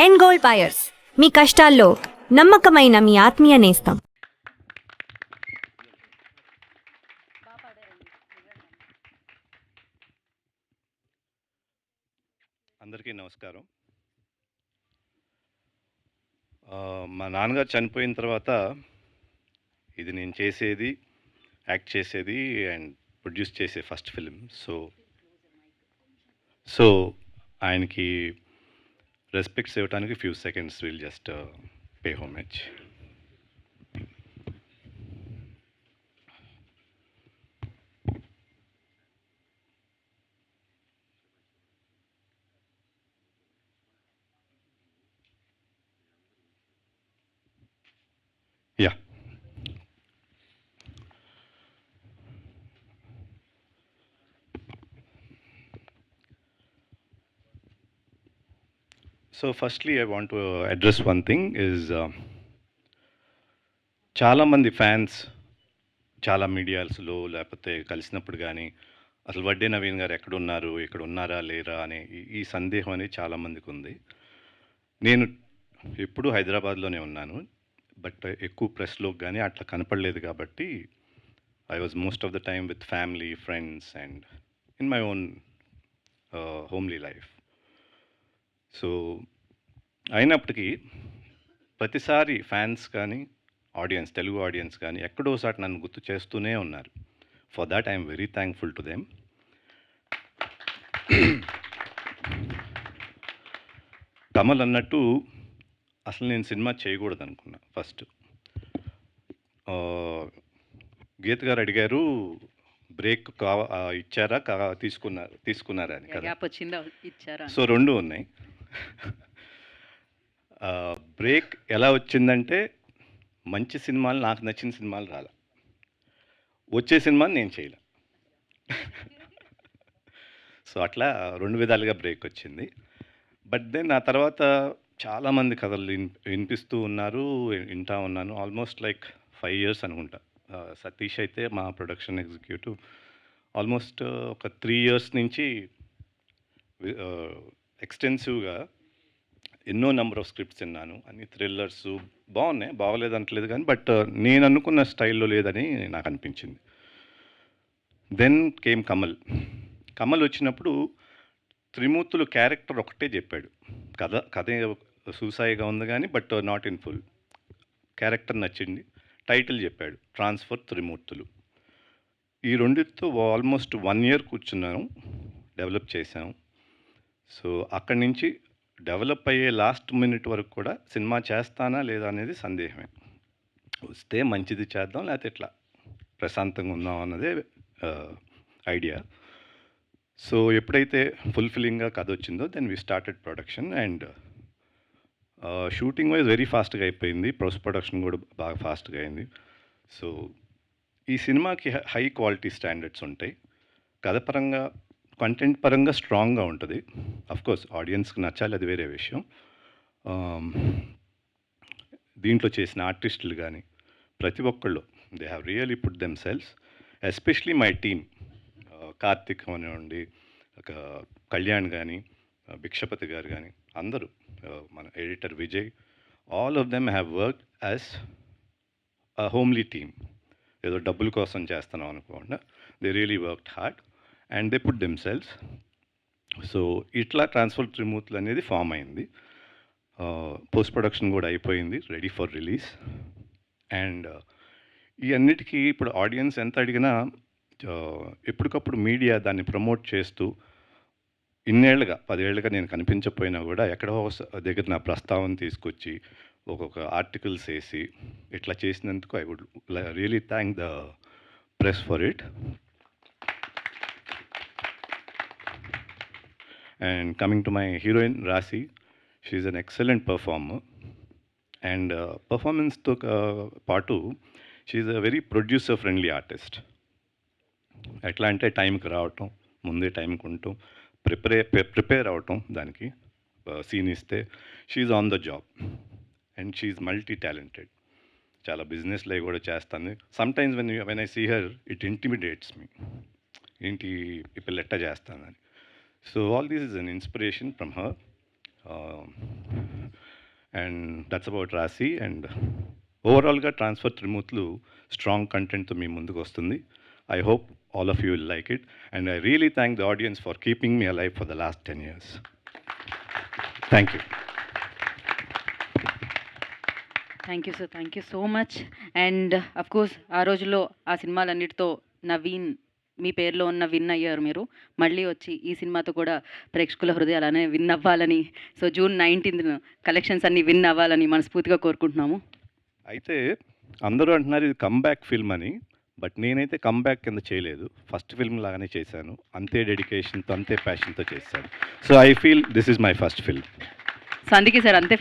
End gold buyers, మీ కష్టాల్లో నమ్మకమైన మీ ఆత్మీయ నేస్తం. అందరికీ నమస్కారం. మా నాన్నగారు చనిపోయిన తర్వాత ఇది నేను చేసేది, యాక్ట్ చేసేది అండ్ ప్రొడ్యూస్ చేసే ఫస్ట్ ఫిలిం. సో ఆయనకి రెస్పెక్ట్స్ ఇవ్వడానికి few seconds will just pay homage. Yeah, so firstly I want to address one thing is చాలామంది ఫ్యాన్స్ చాలా మీడియాస్లో లేకపోతే కలిసినప్పుడు కానీ అసలు వడ్డే నవీన్ గారు ఎక్కడున్నారు, ఇక్కడ ఉన్నారా లేరా అనే ఈ సందేహం అనేది చాలామందికి ఉంది. నేను ఎప్పుడూ హైదరాబాద్లోనే ఉన్నాను, బట్ ఎక్కువ ప్రెస్లో కానీ అట్లా కనపడలేదు కాబట్టి I was most of the time with family, friends and in my own homely life. So అయినప్పటికీ ప్రతిసారి ఫ్యాన్స్ కానీ ఆడియన్స్, తెలుగు ఆడియన్స్ కానీ ఎక్కడోసారి నన్ను గుర్తు చేస్తూనే ఉన్నారు. For that I'm very thankful to them. Kamal అన్నట్టు అసలు నేను సినిమా చేయకూడదు అనుకున్నా ఫస్ట్. గీత గారు అడిగారు బ్రేక్ ఇచ్చారా తీసుకున్నారా అని కదా. సో రెండు ఉన్నాయి. బ్రేక్ ఎలా వచ్చిందంటే మంచి సినిమాలు, నాకు నచ్చిన సినిమాలు రాలే, వచ్చే సినిమాని నేను చేయలే. సో అట్లా రెండు విధాలుగా బ్రేక్ వచ్చింది. బట్ దెన్ ఆ తర్వాత చాలామంది కథలు వినిపిస్తూ ఉన్నారు, వింటా ఉన్నాను. ఆల్మోస్ట్ లైక్ 5 years అనుకుంటా. సతీష్ అయితే మా ప్రొడక్షన్ ఎగ్జిక్యూటివ్ ఆల్మోస్ట్ ఒక 3 years నుంచి ఎక్స్టెన్సివ్గా ఎన్నో నెంబర్ ఆఫ్ స్క్రిప్ట్స్ విన్నాను. అన్ని థ్రిల్లర్స్ బాగున్నాయి, బాగలేదు అంటలేదు కానీ బట్ నేను అనుకున్న స్టైల్లో లేదని నాకు అనిపించింది. Then came Kamal. కమల్ వచ్చినప్పుడు త్రిమూర్తులు క్యారెక్టర్ ఒకటే చెప్పాడు. కథ సూసాయిగా ఉంది కానీ but not in full. Character నచ్చింది, టైటిల్ చెప్పాడు ట్రాన్స్ఫర్ త్రిమూర్తులు. ఈ రెండితో ఆల్మోస్ట్ 1 year కూర్చున్నాను, డెవలప్ చేశాను. సో అక్కడి నుంచి డెవలప్ అయ్యే లాస్ట్ మినిట్ వరకు కూడా సినిమా చేస్తానా లేదా అనేది సందేహమే. వస్తే మంచిది చేద్దాం, లేకపోతే ఇట్లా ప్రశాంతంగా ఉందాం అన్నదే ఐడియా. సో ఎప్పుడైతే ఫుల్ఫిల్లింగ్గా కథ వచ్చిందో then we started production and shooting wise very ఫాస్ట్గా అయిపోయింది. పోస్ట్ ప్రొడక్షన్ కూడా బాగా ఫాస్ట్గా అయింది. సో ఈ సినిమాకి హై క్వాలిటీ స్టాండర్డ్స్ ఉంటాయి. కథ పరంగా, కంటెంట్ పరంగా స్ట్రాంగ్గా ఉంటుంది. అఫ్కోర్స్ ఆడియన్స్కి నచ్చాలి, అది వేరే విషయం. దీంట్లో చేసిన ఆర్టిస్టులు కానీ ప్రతి ఒక్కళ్ళు they have really put themselves, especially my team. Karthik అనివ్వండి, కళ్యాణ్ కానీ, భిక్షపతి గారు కానీ, అందరూ, మన editor Vijay, all of them have work as a homely team. ఏదో డబ్బుల కోసం చేస్తున్నాం అనుకోకుండా they really worked hard and they put themselves. So ఇట్లా ట్రాన్స్ఫర్ త్రిమూర్తులు అనేది ఫామ్ అయింది. పోస్ట్ ప్రొడక్షన్ కూడా అయిపోయింది, రెడీ ఫర్ రిలీజ్. అండ్ ఈ అన్నిటికీ ఇప్పుడు ఆడియన్స్ ఎంత అడిగినా ఎప్పటికప్పుడు మీడియా దాన్ని ప్రమోట్ చేస్తూ ఇన్నేళ్లుగా 10 ఏళ్ళుగా నేను కనిపించకపోయినా కూడా ఎక్కడో దగ్గర నా ప్రస్తావన తీసుకొచ్చి ఒక్కొక్క ఆర్టికల్స్ వేసి ఇట్లా చేసినందుకు I would really thank the press for it. And coming to my heroine, Rasi, she's an excellent performer. And performance took part 2. She's a very producer-friendly artist. ఎట్లా అంటే టైంకి రావటం, ముందే టైంకి ఉండటం, ప్రిపేర్ అవటం, దానికి సీన్ ఇస్తే she's on the job and she's multi talented. చాలా బిజినెస్లో కూడా చేస్తాను. Sometimes when I see her it intimidates me, ఏంటి ఈ పిల్ల ఎట్టా చేస్తానని. So all this is an inspiration from her. And that's about రాశి. అండ్ ఓవరాల్గా ట్రాన్స్ఫర్ త్రిమూర్తులు స్ట్రాంగ్ కంటెంట్తో మీ ముందుకు వస్తుంది. I hope all of you will like it. And I really thank the audience for keeping me alive for the last 10 years. Thank you. Thank you sir, thank you so much. And of course ఆ రోజుల్లో ఆ సినిమాలన్నిటితో నవీన్ మీ పేరులో ఉన్న win అయ్యారు మీరు. మళ్ళీ వచ్చి ఈ సినిమాతో కూడా ప్రేక్షకుల హృదయాలు అలానే విన్ అవ్వాలని, సో June 19th కలెక్షన్స్ అన్నీ విన్ అవ్వాలని మనస్ఫూర్తిగా కోరుకుంటున్నాము. అయితే అందరూ అంటున్నారు ఇది కమ్బ్యాక్ ఫిల్మ్ అని, బట్ నేనైతే కమ్బ్యాక్ కింద చేయలేదు. ఫస్ట్ ఫిల్మ్ లాగానే చేశాను. అంతే డెడికేషన్తో, అంతే ప్యాషన్తో చేశాను. So I feel this is my first film. So అందుకే సార్ అంతే